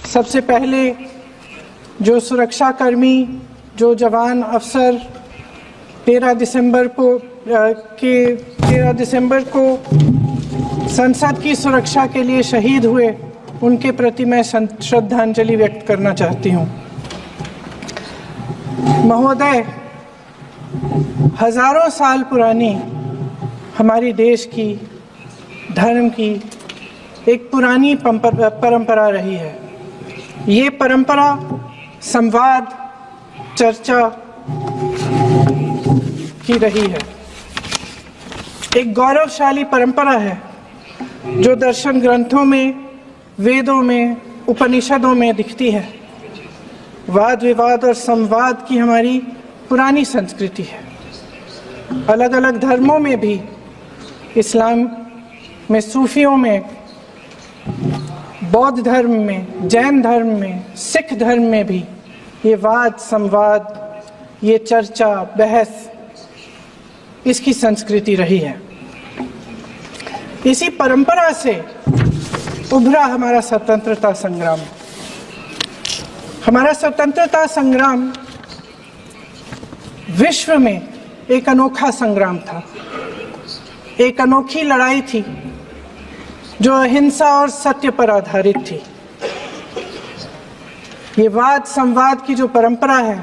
सबसे पहले जो सुरक्षाकर्मी, जो जवान अफसर 13 दिसंबर को संसद की सुरक्षा के लिए शहीद हुए, उनके प्रति मैं श्रद्धांजलि व्यक्त करना चाहती हूँ। महोदय, हजारों साल पुरानी हमारी देश की, धर्म की एक पुरानी परंपरा रही है। ये परंपरा संवाद, चर्चा की रही है। एक गौरवशाली परंपरा है जो दर्शन ग्रंथों में, वेदों में, उपनिषदों में दिखती है। वाद विवाद और संवाद की हमारी पुरानी संस्कृति है। अलग अलग धर्मों में भी, इस्लाम में, सूफियों में, बौद्ध धर्म में, जैन धर्म में, सिख धर्म में भी ये वाद संवाद, ये चर्चा बहस, इसकी संस्कृति रही है। इसी परंपरा से उभरा हमारा स्वतंत्रता संग्राम। हमारा स्वतंत्रता संग्राम विश्व में एक अनोखा संग्राम था, एक अनोखी लड़ाई थी जो अहिंसा और सत्य पर आधारित थी। ये वाद संवाद की जो परंपरा है,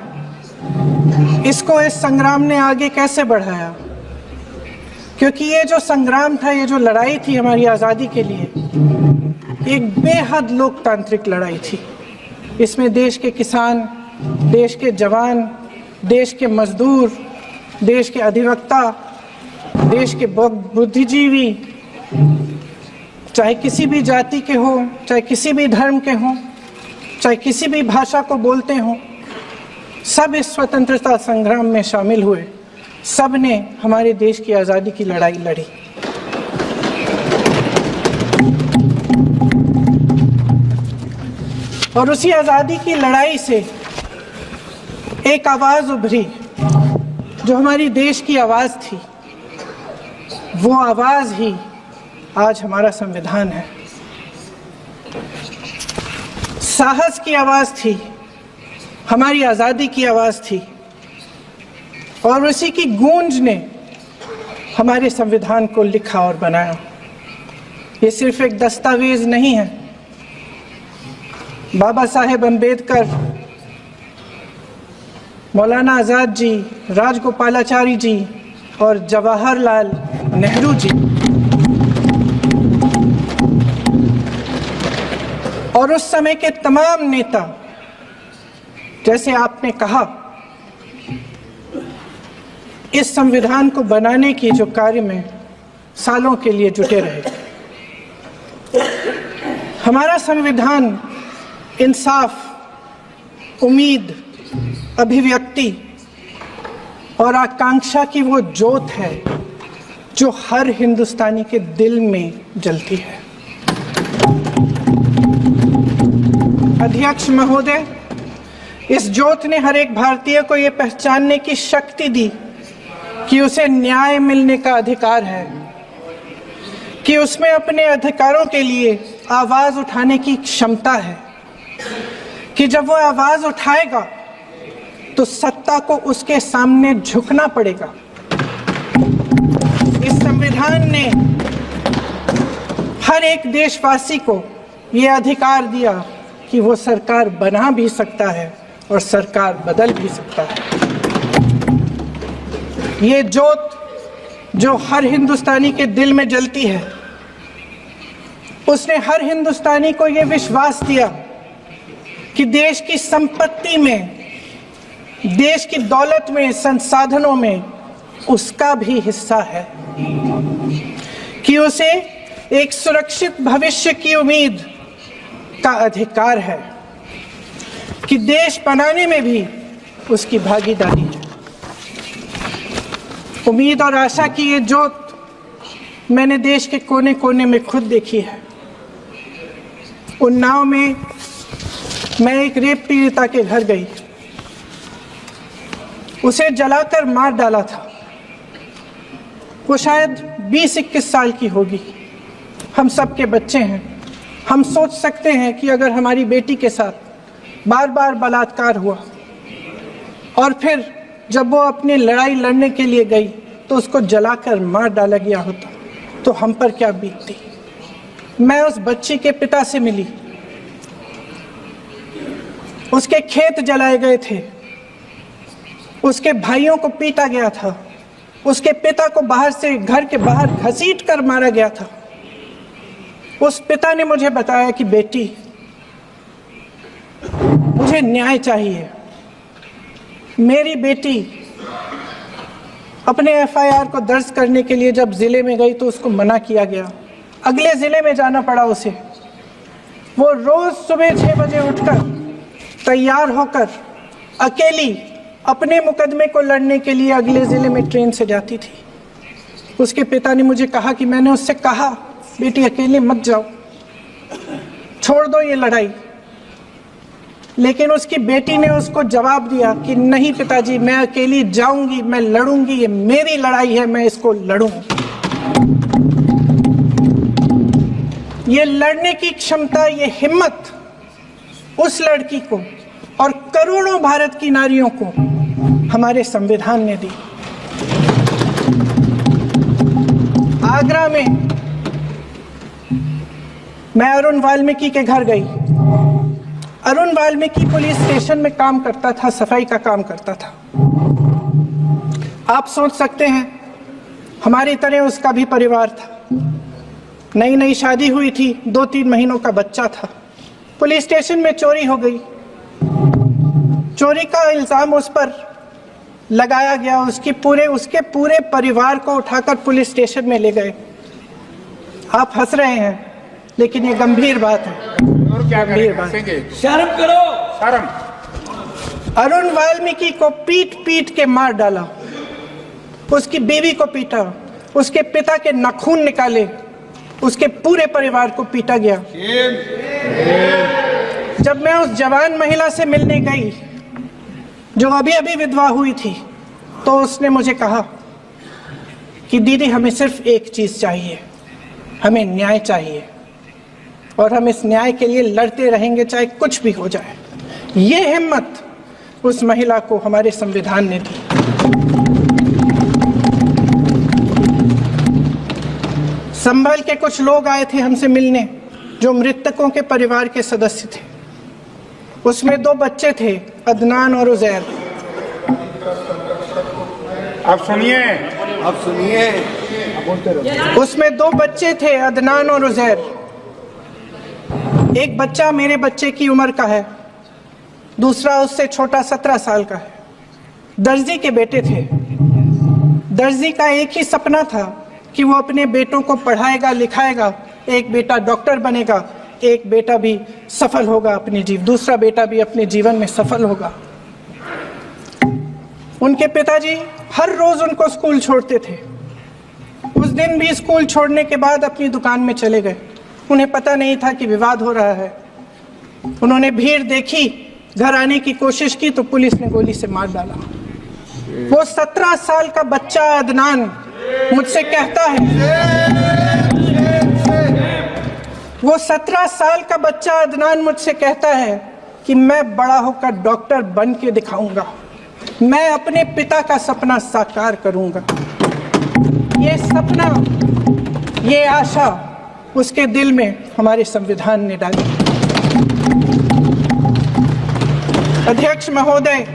इसको इस संग्राम ने आगे कैसे बढ़ाया? क्योंकि ये जो संग्राम था, ये जो लड़ाई थी हमारी आज़ादी के लिए, एक बेहद लोकतांत्रिक लड़ाई थी। इसमें देश के किसान, देश के जवान, देश के मजदूर, देश के अधिवक्ता, देश के बुद्धिजीवी, चाहे किसी भी जाति के हो, चाहे किसी भी धर्म के हों, चाहे किसी भी भाषा को बोलते हों, सब इस स्वतंत्रता संग्राम में शामिल हुए। सब ने हमारे देश की आज़ादी की लड़ाई लड़ी। और उसी आज़ादी की लड़ाई से एक आवाज़ उभरी जो हमारी देश की आवाज़ थी। वो आवाज़ ही आज हमारा संविधान है। साहस की आवाज़ थी, हमारी आज़ादी की आवाज़ थी, और उसी की गूंज ने हमारे संविधान को लिखा और बनाया। ये सिर्फ एक दस्तावेज नहीं है। बाबा साहेब अम्बेडकर, मौलाना आज़ाद जी, राजगोपालाचारी जी और जवाहरलाल नेहरू जी और उस समय के तमाम नेता, जैसे आपने कहा, इस संविधान को बनाने की जो कार्य में सालों के लिए जुटे रहे। हमारा संविधान इंसाफ, उम्मीद, अभिव्यक्ति और आकांक्षा की वो ज्योत है जो हर हिंदुस्तानी के दिल में जलती है। अध्यक्ष महोदय, इस ज्योत ने हर एक भारतीय को ये पहचानने की शक्ति दी कि उसे न्याय मिलने का अधिकार है, कि उसमें अपने अधिकारों के लिए आवाज उठाने की क्षमता है, कि जब वो आवाज उठाएगा तो सत्ता को उसके सामने झुकना पड़ेगा। इस संविधान ने हर एक देशवासी को ये अधिकार दिया कि वो सरकार बना भी सकता है और सरकार बदल भी सकता है। ये ज्योत जो हर हिंदुस्तानी के दिल में जलती है, उसने हर हिंदुस्तानी को ये विश्वास दिया कि देश की संपत्ति में, देश की दौलत में, संसाधनों में उसका भी हिस्सा है, कि उसे एक सुरक्षित भविष्य की उम्मीद का अधिकार है, कि देश बनाने में भी उसकी भागीदारी है। उम्मीद और आशा की ये ज्योत मैंने देश के कोने कोने में खुद देखी है। उन्नाव में मैं एक रेप पीड़िता के घर गई, उसे जलाकर मार डाला था। वो शायद 20-21 साल की होगी। हम सब के बच्चे हैं। हम सोच सकते हैं कि अगर हमारी बेटी के साथ बार बार बलात्कार हुआ और फिर जब वो अपनी लड़ाई लड़ने के लिए गई तो उसको जलाकर मार डाला गया होता तो हम पर क्या बीतती। मैं उस बच्ची के पिता से मिली, उसके खेत जलाए गए थे, उसके भाइयों को पीटा गया था, उसके पिता को बाहर से घर के बाहर घसीट कर मारा गया था। उस पिता ने मुझे बताया कि बेटी, मुझे न्याय चाहिए। मेरी बेटी अपने एफआईआर को दर्ज करने के लिए जब जिले में गई तो उसको मना किया गया, अगले जिले में जाना पड़ा उसे। वो रोज सुबह 6 बजे उठकर तैयार होकर अकेली अपने मुकदमे को लड़ने के लिए अगले जिले में ट्रेन से जाती थी। उसके पिता ने मुझे कहा कि मैंने उससे कहा, बेटी अकेले मत जाओ, छोड़ दो ये लड़ाई, लेकिन उसकी बेटी ने उसको जवाब दिया कि नहीं पिताजी, मैं अकेली जाऊंगी, मैं लड़ूंगी, ये मेरी लड़ाई है, मैं इसको लड़ूंगी। ये लड़ने की क्षमता, ये हिम्मत उस लड़की को और करोड़ों भारत की नारियों को हमारे संविधान ने दी। आगरा में मैं अरुण वाल्मीकि के घर गई। अरुण वाल्मीकि पुलिस स्टेशन में काम करता था, सफाई का काम करता था। आप सोच सकते हैं हमारी तरह उसका भी परिवार था, नई नई शादी हुई थी, 2-3 महीनों का बच्चा था। पुलिस स्टेशन में चोरी हो गई, चोरी का इल्जाम उस पर लगाया गया। उसके पूरे परिवार को उठाकर पुलिस स्टेशन में ले गए। आप हंस रहे हैं, लेकिन ये गंभीर बात है। और क्या गंभीर बात। शर्म करो, शर्म। अरुण वाल्मीकि को पीट पीट के मार डाला, उसकी बीवी को पीटा, उसके पिता के नाखून निकाले, उसके पूरे परिवार को पीटा गया। जब मैं उस जवान महिला से मिलने गई जो अभी अभी विधवा हुई थी, तो उसने मुझे कहा कि दीदी, हमें सिर्फ एक चीज चाहिए, हमें न्याय चाहिए और हम इस न्याय के लिए लड़ते रहेंगे, चाहे कुछ भी हो जाए। ये हिम्मत उस महिला को हमारे संविधान ने दी। संभल के कुछ लोग आए थे हमसे मिलने जो मृतकों के परिवार के सदस्य थे। उसमें 2 बच्चे थे, अदनान और उजैर। अब सुनिए, अब सुनिए, उसमें 2 बच्चे थे, अदनान और उजैर। एक बच्चा मेरे बच्चे की उम्र का है, दूसरा उससे छोटा 17 साल का है। दर्जी के बेटे थे। दर्जी का एक ही सपना था कि वो अपने बेटों को पढ़ाएगा, लिखाएगा, एक बेटा डॉक्टर बनेगा, एक बेटा भी सफल होगा दूसरा बेटा भी अपने जीवन में सफल होगा। उनके पिताजी हर रोज उनको स्कूल छोड़ते थे। उस दिन भी स्कूल छोड़ने के बाद अपनी दुकान में चले गए। उन्हें पता नहीं था कि विवाद हो रहा है। उन्होंने भीड़ देखी, घर आने की कोशिश की तो पुलिस ने गोली से मार डाला। वो 17 साल का बच्चा अदनान मुझसे कहता है, वो 17 साल का बच्चा अदनान मुझसे कहता है कि मैं बड़ा होकर डॉक्टर बन के दिखाऊंगा, मैं अपने पिता का सपना साकार करूंगा। ये सपना, ये आशा उसके दिल में हमारे संविधान ने डाली। अध्यक्ष महोदय,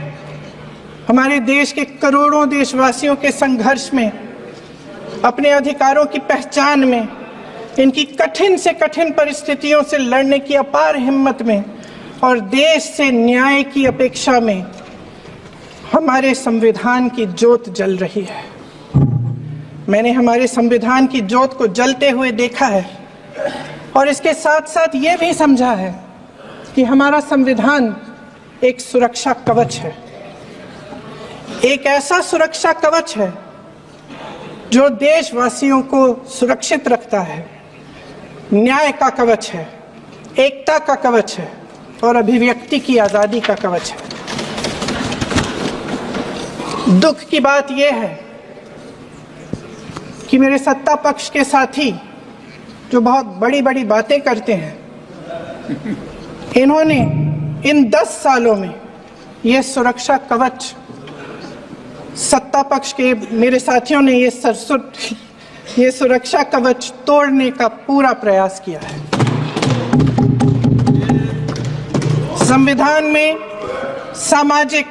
हमारे देश के करोड़ों देशवासियों के संघर्ष में, अपने अधिकारों की पहचान में, इनकी कठिन से कठिन परिस्थितियों से लड़ने की अपार हिम्मत में और देश से न्याय की अपेक्षा में हमारे संविधान की ज्योत जल रही है। मैंने हमारे संविधान की ज्योत को जलते हुए देखा है और इसके साथ साथ ये भी समझा है कि हमारा संविधान एक सुरक्षा कवच है, एक ऐसा सुरक्षा कवच है जो देशवासियों को सुरक्षित रखता है, न्याय का कवच है, एकता का कवच है और अभिव्यक्ति की आज़ादी का कवच है। दुख की बात यह है कि मेरे सत्ता पक्ष के साथी जो बहुत बड़ी बड़ी बातें करते हैं, इन्होंने इन 10 सालों में ये सुरक्षा कवच, सत्ता पक्ष के मेरे साथियों ने ये सुरक्षा कवच तोड़ने का पूरा प्रयास किया है। संविधान में सामाजिक,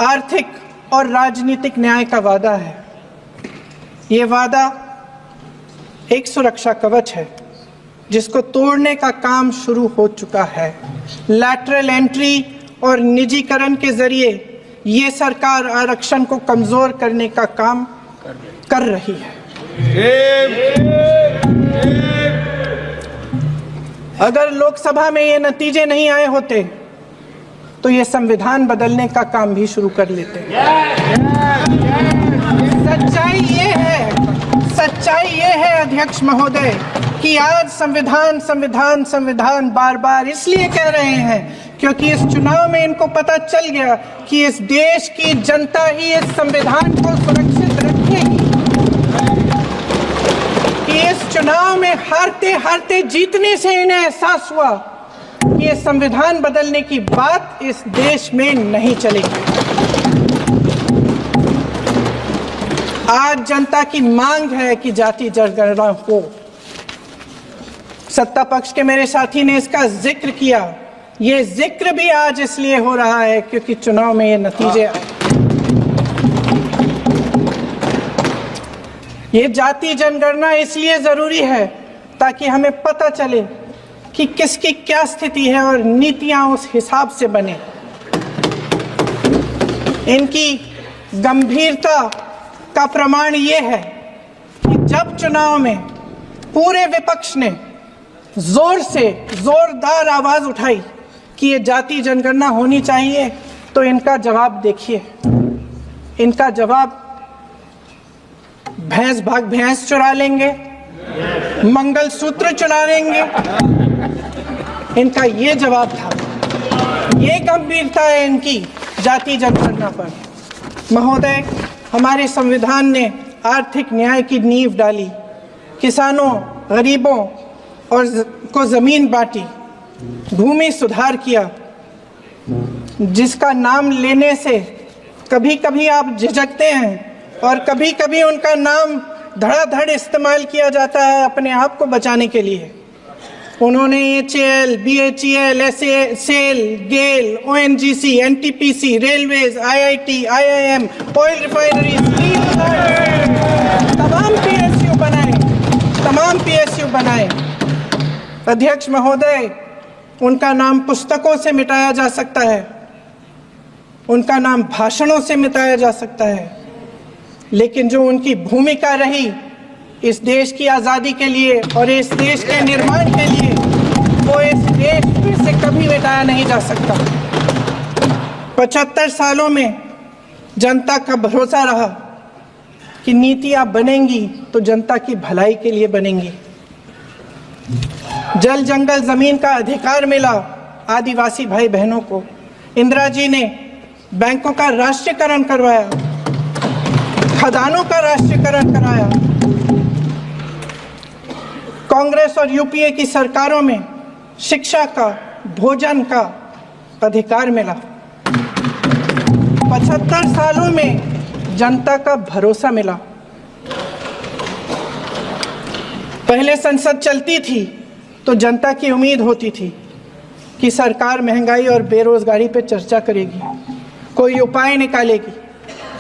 आर्थिक और राजनीतिक न्याय का वादा है। ये वादा एक सुरक्षा कवच है जिसको तोड़ने का काम शुरू हो चुका है। लैटरल एंट्री और निजीकरण के जरिए ये सरकार आरक्षण को कमजोर करने का काम कर रही है। अगर लोकसभा में ये नतीजे नहीं आए होते तो ये संविधान बदलने का काम भी शुरू कर लेते। सच्चाई ये है अध्यक्ष महोदय कि आज संविधान बार बार इसलिए कह रहे हैं क्योंकि इस चुनाव में इनको पता चल गया कि इस देश की जनता ही इस संविधान को सुरक्षित रखेगी, कि इस चुनाव में हारते जीतने से इन्हें एहसास हुआ कि ये संविधान बदलने की बात इस देश में नहीं चलेगी। आज जनता की मांग है कि जाति जनगणना हो। सत्ता पक्ष के मेरे साथी ने इसका जिक्र किया। ये जिक्र भी आज इसलिए हो रहा है क्योंकि चुनाव में ये नतीजे आए। ये जाति जनगणना इसलिए जरूरी है ताकि हमें पता चले कि किसकी क्या स्थिति है और नीतियां उस हिसाब से बने। इनकी गंभीरता का प्रमाण ये है कि जब चुनाव में पूरे विपक्ष ने जोरदार आवाज उठाई कि ये जाति जनगणना होनी चाहिए, तो इनका जवाब देखिए। इनका जवाब भैंस भाग भैंस चुरा लेंगे, मंगलसूत्र चुरा लेंगे। इनका ये जवाब था। ये गंभीरता है इनकी जाति जनगणना पर। महोदय, हमारे संविधान ने आर्थिक न्याय की नींव डाली, किसानों, गरीबों और को जमीन बांटी, भूमि सुधार किया, जिसका नाम लेने से कभी कभी आप झिझकते हैं और कभी कभी उनका नाम धड़ाधड़ इस्तेमाल किया जाता है अपने आप को बचाने के लिए। उन्होंने HAL, BHEL, SAL, गेल, ONGC, NTPC, railways, IIT, IIM, oil refinery, तमाम PSU बनाए। अध्यक्ष महोदय, उनका नाम पुस्तकों से मिटाया जा सकता है, उनका नाम भाषणों से मिटाया जा सकता है, लेकिन जो उनकी भूमिका रही इस देश की आज़ादी के लिए और इस देश के निर्माण के लिए, वो इस देश से कभी मिटाया नहीं जा सकता। 75 सालों में जनता का भरोसा रहा कि नीतियां बनेंगी तो जनता की भलाई के लिए बनेंगी। जल जंगल जमीन का अधिकार मिला आदिवासी भाई बहनों को। इंदिरा जी ने बैंकों का राष्ट्रीयकरण करवाया, खदानों का राष्ट्रीयकरण कराया। कांग्रेस और यूपीए की सरकारों में शिक्षा का, भोजन का अधिकार मिला। 75 सालों में जनता का भरोसा मिला। पहले संसद चलती थी तो जनता की उम्मीद होती थी कि सरकार महंगाई और बेरोजगारी पर चर्चा करेगी, कोई उपाय निकालेगी,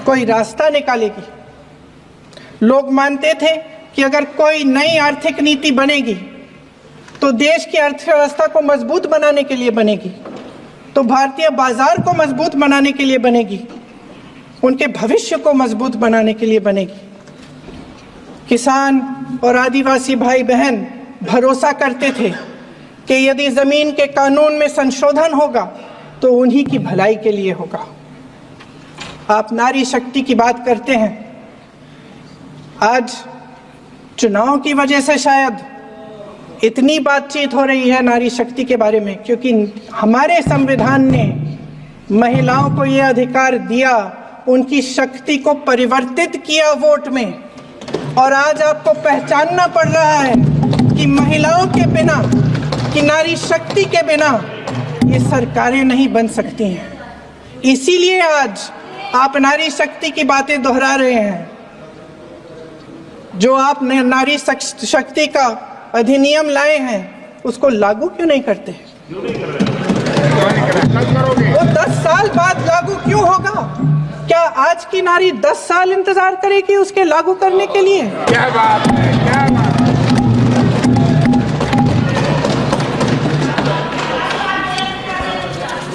कोई रास्ता निकालेगी। लोग मानते थे कि अगर कोई नई आर्थिक नीति बनेगी तो देश की अर्थव्यवस्था को मजबूत बनाने के लिए बनेगी, तो भारतीय बाजार को मजबूत बनाने के लिए बनेगी, उनके भविष्य को मजबूत बनाने के लिए बनेगी। किसान और आदिवासी भाई बहन भरोसा करते थे कि यदि जमीन के कानून में संशोधन होगा तो उन्हीं की भलाई के लिए होगा। आप नारी शक्ति की बात करते हैं। आज चुनाव की वजह से शायद इतनी बातचीत हो रही है नारी शक्ति के बारे में, क्योंकि हमारे संविधान ने महिलाओं को यह अधिकार दिया, उनकी शक्ति को परिवर्तित किया वोट में। और आज आपको पहचानना पड़ रहा है कि महिलाओं के बिना कि नारी शक्ति के बिना ये सरकारें नहीं बन सकती हैं। इसीलिए आज आप नारी शक्ति की बातें दोहरा रहे हैं। जो आप नारी शक्ति का अधिनियम लाए हैं उसको लागू क्यों नहीं करते? वो 10 साल बाद लागू क्यों होगा? क्या आज की नारी 10 साल इंतजार करेगी उसके लागू करने के लिए? क्या बात है, क्या बात है।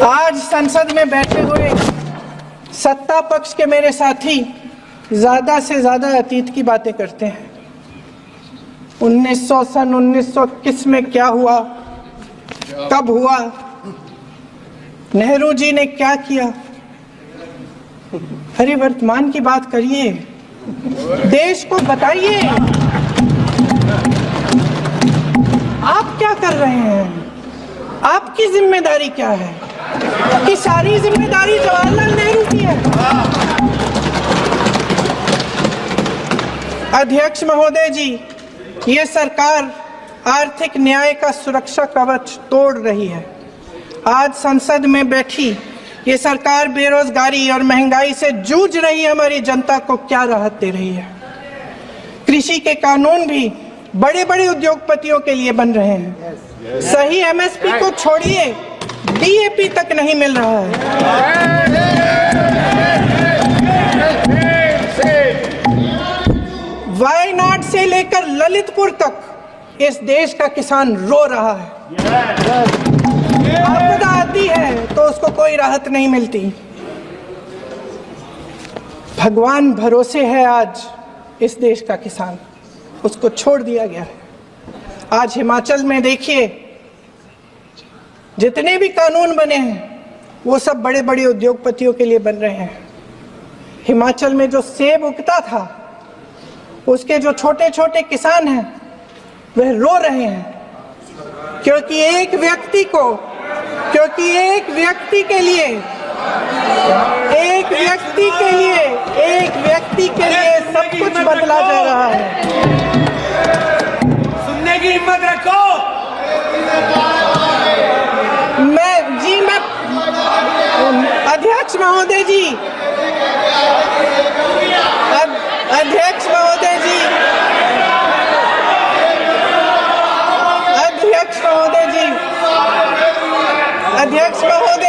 आज संसद में बैठे हुए सत्ता पक्ष के मेरे साथी ज्यादा से ज्यादा अतीत की बातें करते हैं। 1921 में क्या हुआ, कब हुआ, नेहरू जी ने क्या किया। अरे वर्तमान की बात करिए, देश को बताइए आप क्या कर रहे हैं, आपकी जिम्मेदारी क्या है? कि सारी जिम्मेदारी जवाहरलाल नेहरू की है। अध्यक्ष महोदय जी, ये सरकार आर्थिक न्याय का सुरक्षा कवच तोड़ रही है। आज संसद में बैठी ये सरकार बेरोजगारी और महंगाई से जूझ रही हमारी जनता को क्या राहत दे रही है? कृषि के कानून भी बड़े बड़े उद्योगपतियों के लिए बन रहे हैं। सही एमएसपी को छोड़िए, डीएपी तक नहीं मिल रहा है। वायनाड से लेकर ललितपुर तक इस देश का किसान रो रहा है। आपदा आती है तो उसको कोई राहत नहीं मिलती। भगवान भरोसे है आज इस देश का किसान, उसको छोड़ दिया गया है। आज हिमाचल में देखिए, जितने भी कानून बने हैं वो सब बड़े बड़े उद्योगपतियों के लिए बन रहे हैं। हिमाचल में जो सेब उगता था उसके जो छोटे छोटे किसान हैं वह रो रहे हैं, क्योंकि एक व्यक्ति के लिए सब कुछ बदला जा रहा है। सुनने की हिम्मत रखो। अध्यक्ष महोदय जी, अध्यक्ष महोदय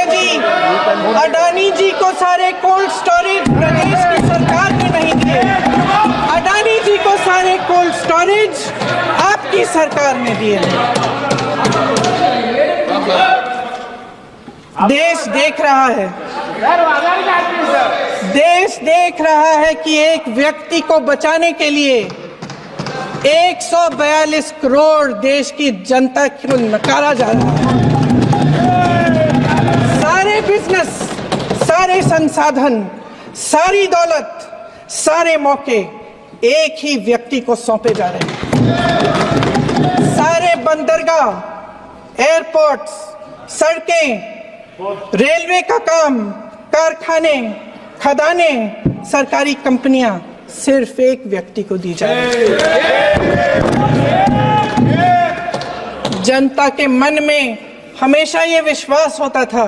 जी, अडानी जी को सारे कोल्ड स्टोरेज प्रदेश की सरकार ने नहीं दिए। अडानी जी को सारे कोल्ड स्टोरेज आपकी सरकार ने दिए। देश देख रहा है, देश देख रहा है कि एक व्यक्ति को बचाने के लिए 142 करोड़ देश की जनता को नकारा जा रहा है। सारे बिजनेस, सारे संसाधन, सारी दौलत, सारे मौके एक ही व्यक्ति को सौंपे जा रहे हैं। सारे बंदरगाह, एयरपोर्ट्स, सड़कें, रेलवे का काम, कारखाने, खदाने, सरकारी कंपनियां सिर्फ एक व्यक्ति को दी जा रही है। जनता के मन में हमेशा ये विश्वास होता था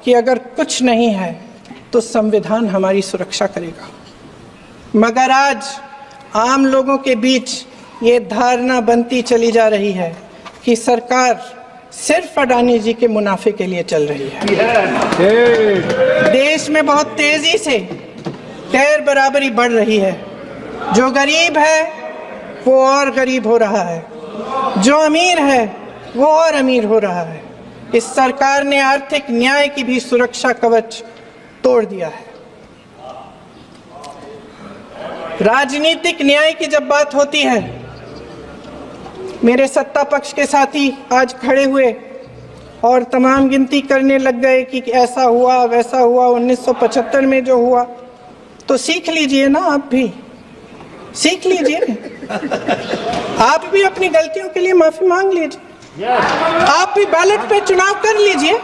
कि अगर कुछ नहीं है तो संविधान हमारी सुरक्षा करेगा, मगर आज आम लोगों के बीच ये धारणा बनती चली जा रही है कि सरकार सिर्फ अडानी जी के मुनाफे के लिए चल रही है। देश में बहुत तेजी से गैर बराबरी बढ़ रही है। जो गरीब है वो और गरीब हो रहा है, जो अमीर है वो और अमीर हो रहा है। इस सरकार ने आर्थिक न्याय की भी सुरक्षा कवच तोड़ दिया है। राजनीतिक न्याय की जब बात होती है, मेरे सत्ता पक्ष के साथी आज खड़े हुए और तमाम गिनती करने लग गए कि ऐसा हुआ वैसा हुआ, 1975 में जो हुआ। तो सीख लीजिए ना, आप भी सीख लीजिए, आप भी अपनी गलतियों के लिए माफी मांग लीजिए। आप भी बैलेट पे चुनाव कर लीजिए,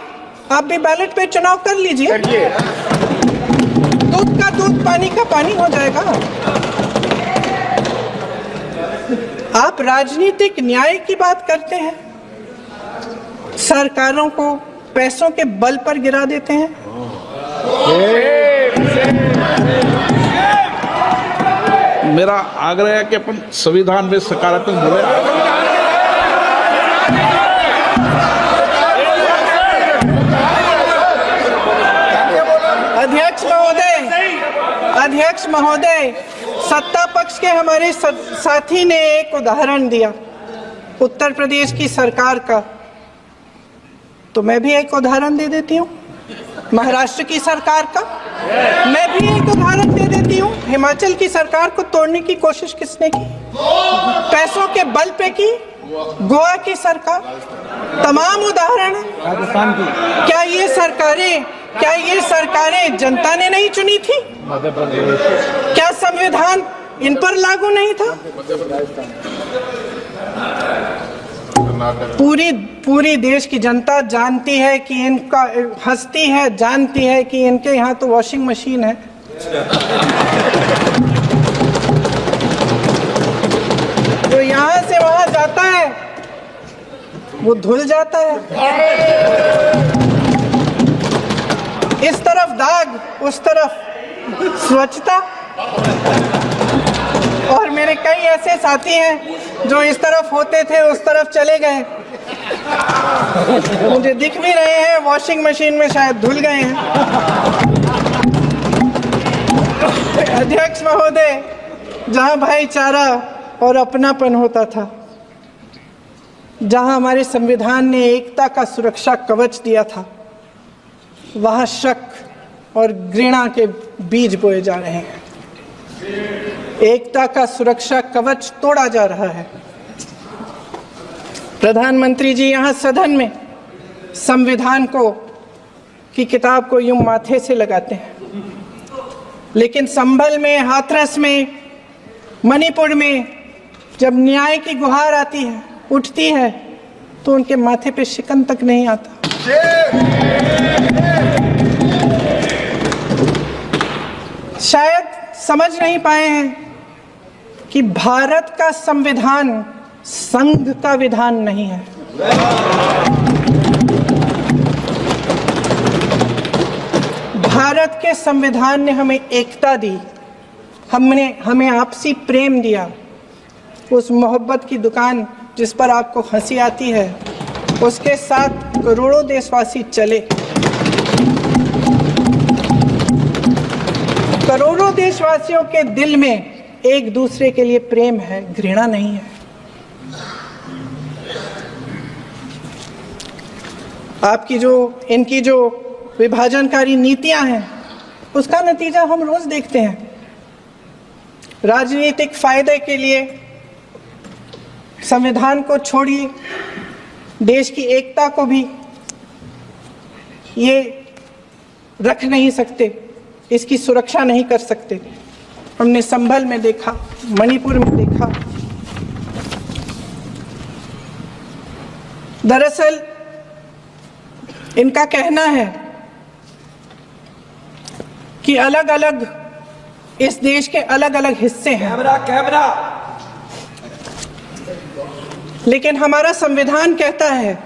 आप भी बैलेट पे चुनाव कर लीजिए। दूध का दूध, पानी का पानी हो जाएगा। आप राजनीतिक न्याय की बात करते हैं। सरकारों को पैसों के बल पर गिरा देते हैं। मेरा आग्रह है कि अपन संविधान में सकारात्मक बोले। अध्यक्ष महोदय, सत्ता पक्ष के हमारे साथी ने एक उदाहरण दिया उत्तर प्रदेश की सरकार का, तो मैं भी एक उदाहरण दे देती हूँ महाराष्ट्र की सरकार का। मैं भी एक उदाहरण दे देती हूँ हिमाचल की सरकार को तोड़ने की कोशिश किसने की, पैसों के बल पे की, गोवा की सरकार। तमाम उदाहरण है। राजस्थान की क्या ये सरकारें जनता ने नहीं चुनी थी? मध्य प्रदेश, क्या संविधान इन पर लागू नहीं था? पूरी देश की जनता जानती है कि इनका हंसती है, जानती है कि इनके यहाँ तो वॉशिंग मशीन है। जो यहाँ से वहां जाता है वो धुल जाता है। इस तरफ दाग, उस तरफ स्वच्छता। और मेरे कई ऐसे साथी हैं जो इस तरफ होते थे उस तरफ चले गए, मुझे दिख भी रहे हैं, वॉशिंग मशीन में शायद धुल गए हैं। अध्यक्ष महोदय, जहां भाईचारा और अपनापन होता था, जहां हमारे संविधान ने एकता का सुरक्षा कवच दिया था, वहां शक और घृणा के बीज बोए जा रहे हैं। एकता का सुरक्षा कवच तोड़ा जा रहा है। प्रधानमंत्री जी यहाँ सदन में संविधान की किताब को यूं माथे से लगाते हैं, लेकिन संभल में, हाथरस में, मणिपुर में जब न्याय की गुहार आती है, उठती है, तो उनके माथे पे शिकन तक नहीं आता। शायद समझ नहीं पाए हैं कि भारत का संविधान संघ का विधान नहीं है। भारत के संविधान ने हमें एकता दी, हमें आपसी प्रेम दिया। उस मोहब्बत की दुकान जिस पर आपको हंसी आती है, उसके साथ करोड़ों देशवासी चले। करोड़ों देशवासियों के दिल में एक दूसरे के लिए प्रेम है, घृणा नहीं है। इनकी जो विभाजनकारी नीतियां हैं, उसका नतीजा हम रोज देखते हैं। राजनीतिक फायदे के लिए संविधान को छोड़िए, देश की एकता को भी ये रख नहीं सकते, इसकी सुरक्षा नहीं कर सकते। हमने संभल में देखा, मणिपुर में देखा। दरअसल इनका कहना है कि अलग अलग इस देश के अलग अलग हिस्से हैं। कैमरा। लेकिन हमारा संविधान कहता है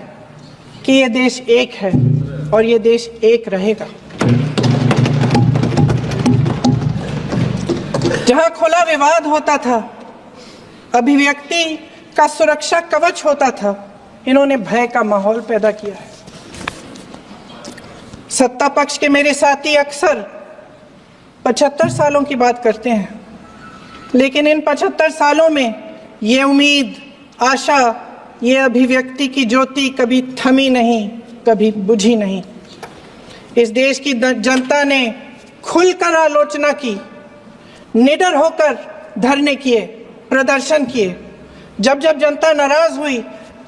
कि ये देश एक है और ये देश एक रहेगा। जहां खुला विवाद होता था, अभिव्यक्ति का सुरक्षा कवच होता था, इन्होंने भय का माहौल पैदा किया है। सत्ता पक्ष के मेरे साथी अक्सर 75 सालों की बात करते हैं, लेकिन इन 75 सालों में ये उम्मीद, आशा, ये अभिव्यक्ति की ज्योति कभी थमी नहीं, कभी बुझी नहीं। इस देश की जनता ने खुलकर आलोचना की, निडर होकर धरने किए, प्रदर्शन किए। जब जब जनता नाराज हुई,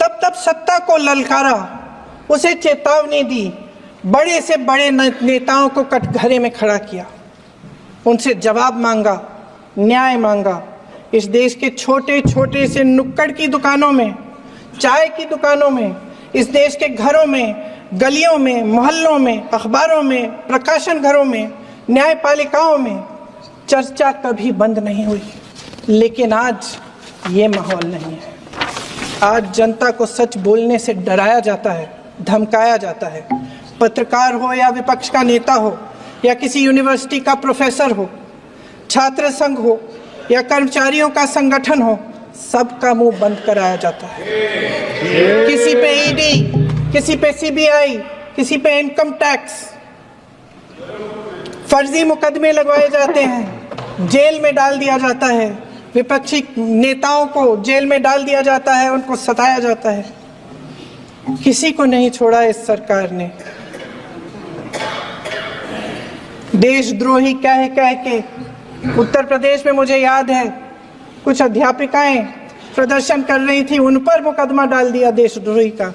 तब तब सत्ता को ललकारा, उसे चेतावनी दी, बड़े से बड़े नेताओं को कटघरे में खड़ा किया, उनसे जवाब मांगा, न्याय मांगा। इस देश के छोटे छोटे से नुक्कड़ की दुकानों में, चाय की दुकानों में, इस देश के घरों में, गलियों में, मोहल्लों में, अखबारों में, प्रकाशन घरों में, न्यायपालिकाओं में चर्चा कभी बंद नहीं हुई। लेकिन आज ये माहौल नहीं है। आज जनता को सच बोलने से डराया जाता है। धमकाया जाता है। पत्रकार हो या विपक्ष का नेता हो या किसी यूनिवर्सिटी का प्रोफेसर हो, छात्र संघ हो या कर्मचारियों का संगठन हो, सबका मुंह बंद कराया जाता है। किसी पे ईडी, किसी पे सीबीआई, किसी पे इनकम टैक्स, फर्जी मुकदमे लगवाए जाते हैं, जेल में डाल दिया जाता है, विपक्षी नेताओं को जेल में डाल दिया जाता है, उनको सताया जाता है। किसी को नहीं छोड़ा इस सरकार ने। देशद्रोही कह के उत्तर प्रदेश में मुझे याद है कुछ अध्यापिकाएं प्रदर्शन कर रही थी, उन पर मुकदमा डाल दिया देशद्रोही का,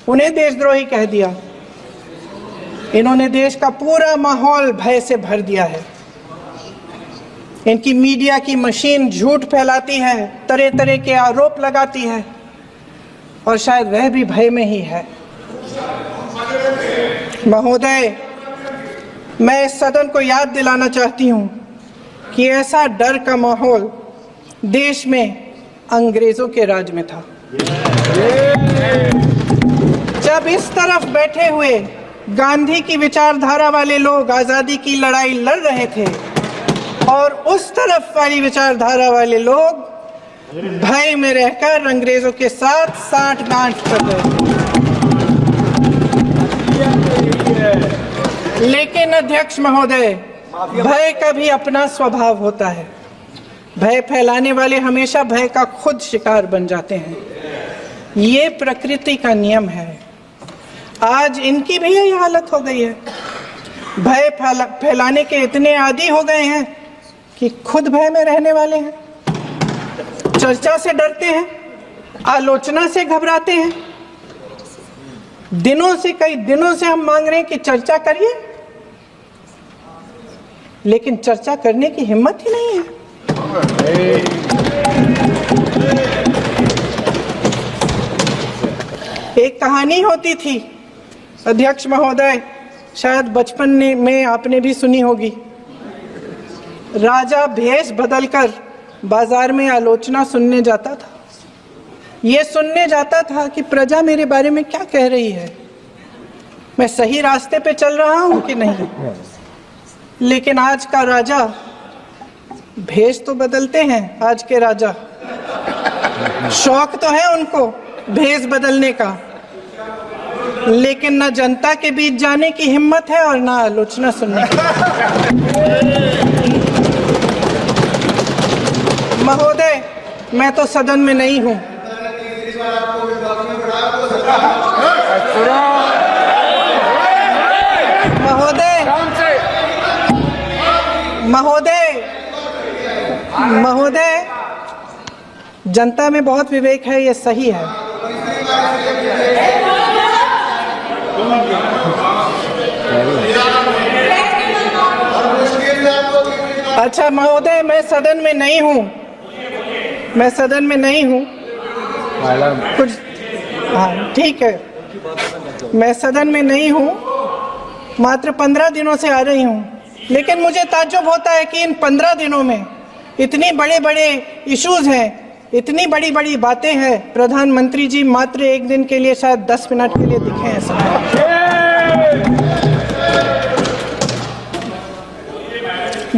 उन्हें देशद्रोही कह दिया। इन्होंने देश का पूरा माहौल भय से भर दिया है। इनकी मीडिया की मशीन झूठ फैलाती है, तरह तरह के आरोप लगाती है, और शायद वह भी भय में ही है। महोदय, मैं इस सदन को याद दिलाना चाहती हूं कि ऐसा डर का माहौल देश में अंग्रेजों के राज में था। जब इस तरफ बैठे हुए गांधी की विचारधारा वाले लोग आजादी की लड़ाई लड़ रहे थे और उस तरफ वाली विचारधारा वाले लोग भय में रहकर अंग्रेजों के साथ साठ-गांठ कर रहे थे। लेकिन अध्यक्ष महोदय, भय का भी अपना स्वभाव होता है। भय फैलाने वाले हमेशा भय का खुद शिकार बन जाते हैं। ये प्रकृति का नियम है। आज इनकी भी यही हालत हो गई है। भय फैलाने के इतने आदी हो गए हैं कि खुद भय में रहने वाले हैं, चर्चा से डरते हैं, आलोचना से घबराते हैं। कई दिनों से हम मांग रहे हैं कि चर्चा करिए, लेकिन चर्चा करने की हिम्मत ही नहीं है। एक कहानी होती थी अध्यक्ष महोदय, शायद बचपन में आपने भी सुनी होगी। राजा भेष बदलकर बाजार में आलोचना सुनने जाता था। ये सुनने जाता था कि प्रजा मेरे बारे में क्या कह रही है, मैं सही रास्ते पे चल रहा हूं कि नहीं। लेकिन आज का राजा, भेष तो बदलते हैं आज के राजा, शौक तो है उनको भेष बदलने का, लेकिन न जनता के बीच जाने की हिम्मत है और न आलोचना सुनने की। महोदय, मैं तो सदन में नहीं हूं। महोदय, जनता में बहुत विवेक है, ये सही है। अच्छा महोदय, मैं सदन में नहीं हूँ, कुछ हाँ ठीक है, मैं सदन में नहीं हूँ, मात्र 15 दिनों से आ रही हूँ। लेकिन मुझे ताज्जुब होता है कि इन 15 दिनों में इतनी बड़े इश्यूज हैं, इतनी बड़ी बातें हैं, प्रधानमंत्री जी मात्र एक दिन के लिए, शायद 10 मिनट के लिए दिखे हैं सब।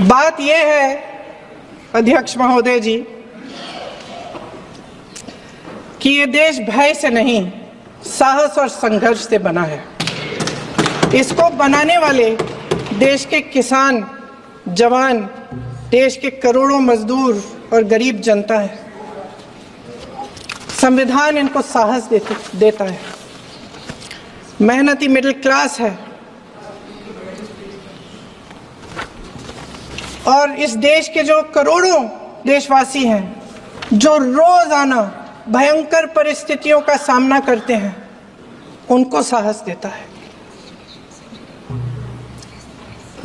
बात यह है अध्यक्ष महोदय जी कि ये देश भय से नहीं, साहस और संघर्ष से बना है। इसको बनाने वाले देश के किसान, जवान, देश के करोड़ों मजदूर और गरीब जनता है। संविधान इनको साहस देता है। मेहनती मिडिल क्लास है और इस देश के जो करोड़ों देशवासी हैं, जो रोजाना भयंकर परिस्थितियों का सामना करते हैं, उनको साहस देता है।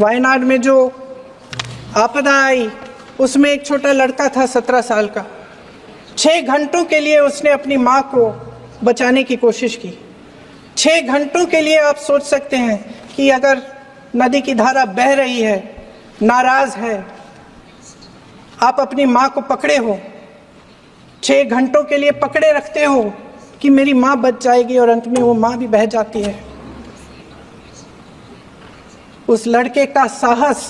वायनाड में जो आपदा आई, उसमें एक छोटा लड़का था 17 साल का। 6 घंटों के लिए उसने अपनी माँ को बचाने की कोशिश की। 6 घंटों के लिए आप सोच सकते हैं कि अगर नदी की धारा बह रही है, नाराज है, आप अपनी माँ को पकड़े हो, 6 घंटों के लिए पकड़े रखते हो, कि मेरी माँ बच जाएगी और अंत में वो माँ भी बह जाती है। उस लड़के का साहस,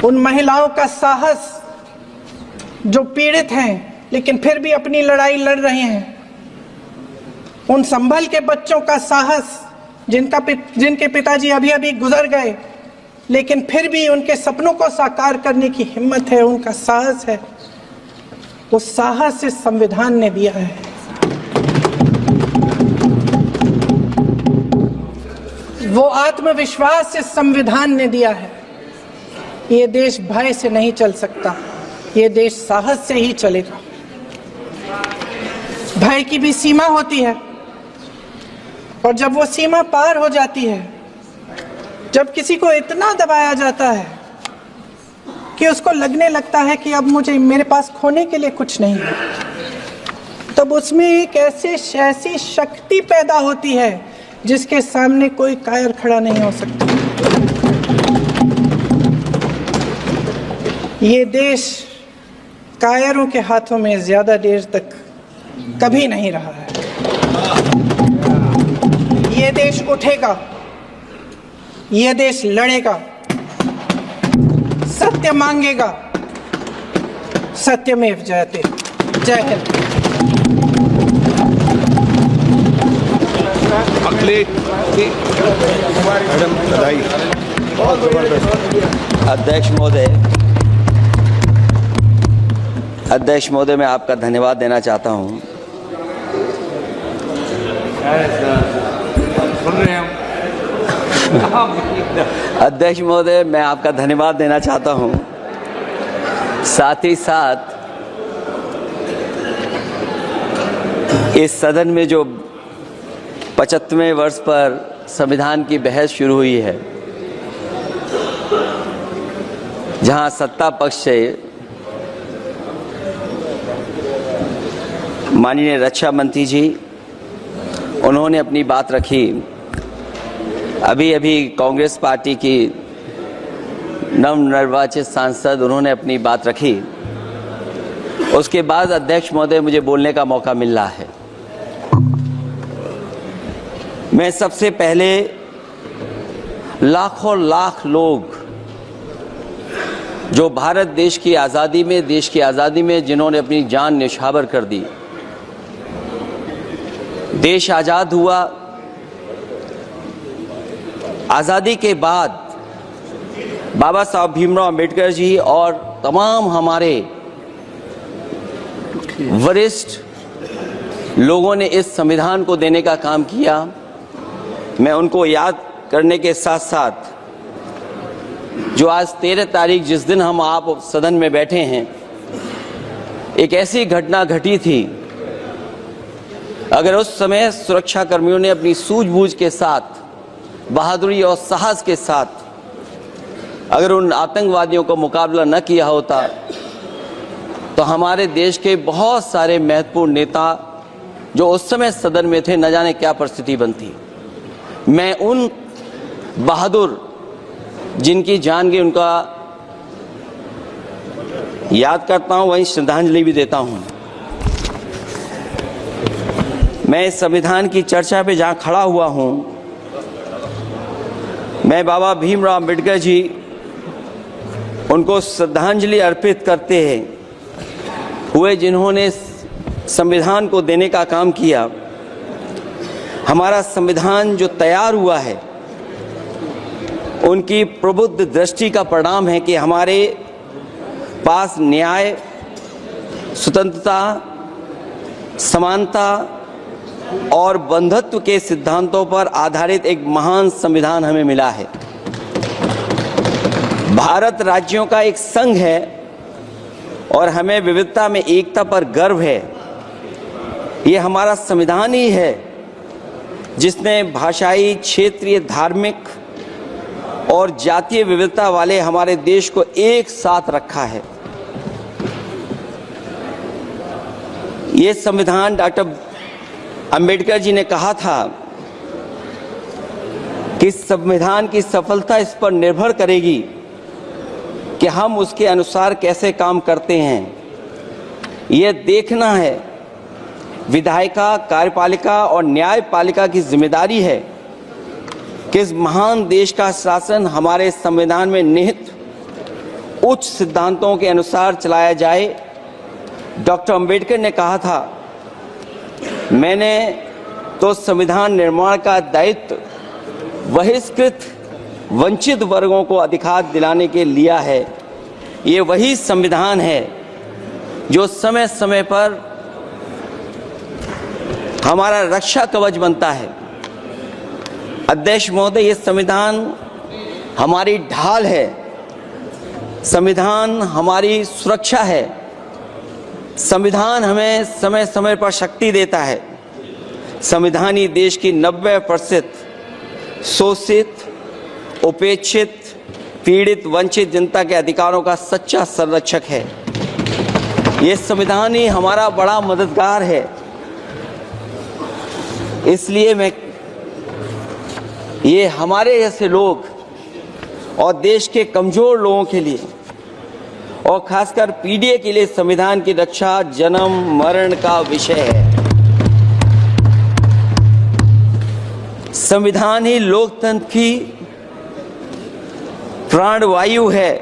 उन महिलाओं का साहस जो पीड़ित हैं लेकिन फिर भी अपनी लड़ाई लड़ रहे हैं, उन संभल के बच्चों का साहस जिनके पिताजी अभी अभी गुजर गए लेकिन फिर भी उनके सपनों को साकार करने की हिम्मत है, उनका साहस है, वो साहस इस संविधान ने दिया है। वो आत्मविश्वास इस संविधान ने दिया है। ये देश भय से नहीं चल सकता, ये देश साहस से ही चलेगा। भय की भी सीमा होती है और जब वो सीमा पार हो जाती है, जब किसी को इतना दबाया जाता है कि उसको लगने लगता है कि अब मेरे पास खोने के लिए कुछ नहीं है, तब उसमें एक ऐसी शक्ति पैदा होती है जिसके सामने कोई कायर खड़ा नहीं हो सकता। ये देश कायरों के हाथों में ज्यादा देर तक कभी नहीं रहा है। ये देश उठेगा, ये देश लड़ेगा, सत्य मांगेगा, सत्यमेव जयते। जय हिंद। अखिलेश मैडम बधाई। बहुत जबरदस्त। अध्यक्ष महोदय, मैं आपका धन्यवाद देना चाहता हूं। सुन रहे हैं अध्यक्ष महोदय, मैं आपका धन्यवाद देना चाहता हूं। साथ ही साथ इस सदन में जो 75वें वर्ष पर संविधान की बहस शुरू हुई है, जहां सत्ता पक्ष से माननीय रक्षा मंत्री जी उन्होंने अपनी बात रखी। अभी अभी कांग्रेस पार्टी की नवनिर्वाचित सांसद उन्होंने अपनी बात रखी। उसके बाद अध्यक्ष महोदय मुझे बोलने का मौका मिल रहा है। मैं सबसे पहले लाखों लाख लोग जो भारत देश की आज़ादी में जिन्होंने अपनी जान न्यौछावर कर दी, देश आज़ाद हुआ। आज़ादी के बाद बाबा साहब भीमराव अंबेडकर जी और तमाम हमारे वरिष्ठ लोगों ने इस संविधान को देने का काम किया। मैं उनको याद करने के साथ साथ जो आज 13 तारीख जिस दिन हम आप सदन में बैठे हैं, एक ऐसी घटना घटी थी, अगर उस समय सुरक्षा कर्मियों ने अपनी सूझबूझ के साथ, बहादुरी और साहस के साथ अगर उन आतंकवादियों को मुकाबला न किया होता तो हमारे देश के बहुत सारे महत्वपूर्ण नेता जो उस समय सदन में थे, न जाने क्या परिस्थिति बनती। मैं उन बहादुर जिनकी जान गई उनका याद करता हूं, वहीं श्रद्धांजलि भी देता हूं। मैं इस संविधान की चर्चा पे जहां खड़ा हुआ हूं, मैं बाबा भीमराव अंबेडकर जी उनको श्रद्धांजलि अर्पित करते हुए जिन्होंने संविधान को देने का काम किया। हमारा संविधान जो तैयार हुआ है, उनकी प्रबुद्ध दृष्टि का परिणाम है कि हमारे पास न्याय, स्वतंत्रता, समानता और बंधुत्व के सिद्धांतों पर आधारित एक महान संविधान हमें मिला है। भारत राज्यों का एक संघ है और हमें विविधता में एकता पर गर्व है। ये हमारा संविधान ही है जिसने भाषाई, क्षेत्रीय, धार्मिक और जातीय विविधता वाले हमारे देश को एक साथ रखा है। ये संविधान डॉक्टर अंबेडकर जी ने कहा था कि संविधान की सफलता इस पर निर्भर करेगी कि हम उसके अनुसार कैसे काम करते हैं। ये देखना है विधायिका, कार्यपालिका और न्यायपालिका की जिम्मेदारी है कि इस महान देश का शासन हमारे संविधान में निहित उच्च सिद्धांतों के अनुसार चलाया जाए। डॉक्टर अंबेडकर ने कहा था, मैंने तो संविधान निर्माण का दायित्व बहिष्कृत वंचित वर्गों को अधिकार दिलाने के लिया है। ये वही संविधान है जो समय समय पर हमारा रक्षा कवच बनता है। अध्यक्ष महोदय, ये संविधान हमारी ढाल है, संविधान हमारी सुरक्षा है, संविधान हमें समय समय पर शक्ति देता है। संविधान ही देश की 90% शोषित, उपेक्षित, पीड़ित, वंचित जनता के अधिकारों का सच्चा संरक्षक है। ये संविधान ही हमारा बड़ा मददगार है। इसलिए ये हमारे जैसे लोग और देश के कमजोर लोगों के लिए और खासकर पीडीए के लिए संविधान की रक्षा जन्म मरण का विषय है। संविधान ही लोकतंत्र की प्राणवायु है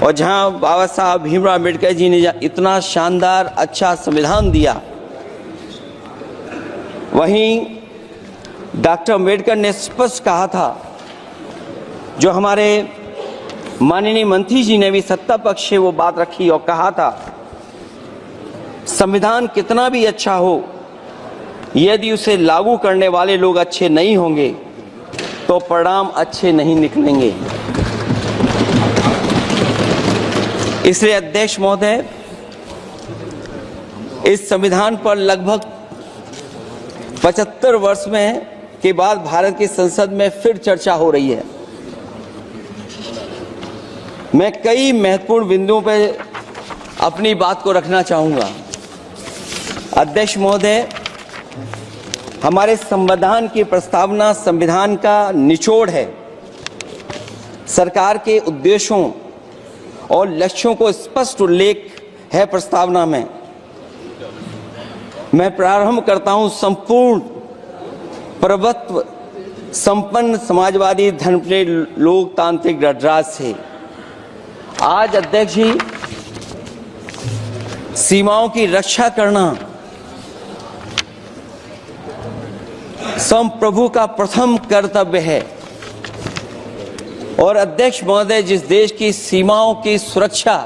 और जहां बाबा साहब भीमराव अम्बेडकर जी ने इतना शानदार अच्छा संविधान दिया, वहीं डॉक्टर अम्बेडकर ने स्पष्ट कहा था, जो हमारे माननीय मंत्री जी ने भी सत्ता पक्ष से वो बात रखी और कहा था, संविधान कितना भी अच्छा हो, यदि उसे लागू करने वाले लोग अच्छे नहीं होंगे तो परिणाम अच्छे नहीं निकलेंगे। इसलिए अध्यक्ष महोदय, इस संविधान पर लगभग 75 वर्ष में के बाद भारत की संसद में फिर चर्चा हो रही है। मैं कई महत्वपूर्ण बिंदुओं पर अपनी बात को रखना चाहूंगा। अध्यक्ष महोदय, हमारे संविधान की प्रस्तावना संविधान का निचोड़ है। सरकार के उद्देश्यों और लक्ष्यों को स्पष्ट उल्लेख है प्रस्तावना में। मैं प्रारंभ करता हूं संपूर्ण प्रभुत्व संपन्न समाजवादी धर्मप्रिय लोकतांत्रिक गणराज्य से। आज अध्यक्ष जी, सीमाओं की रक्षा करना संप्रभु का प्रथम कर्तव्य है। और अध्यक्ष महोदय, जिस देश की सीमाओं की सुरक्षा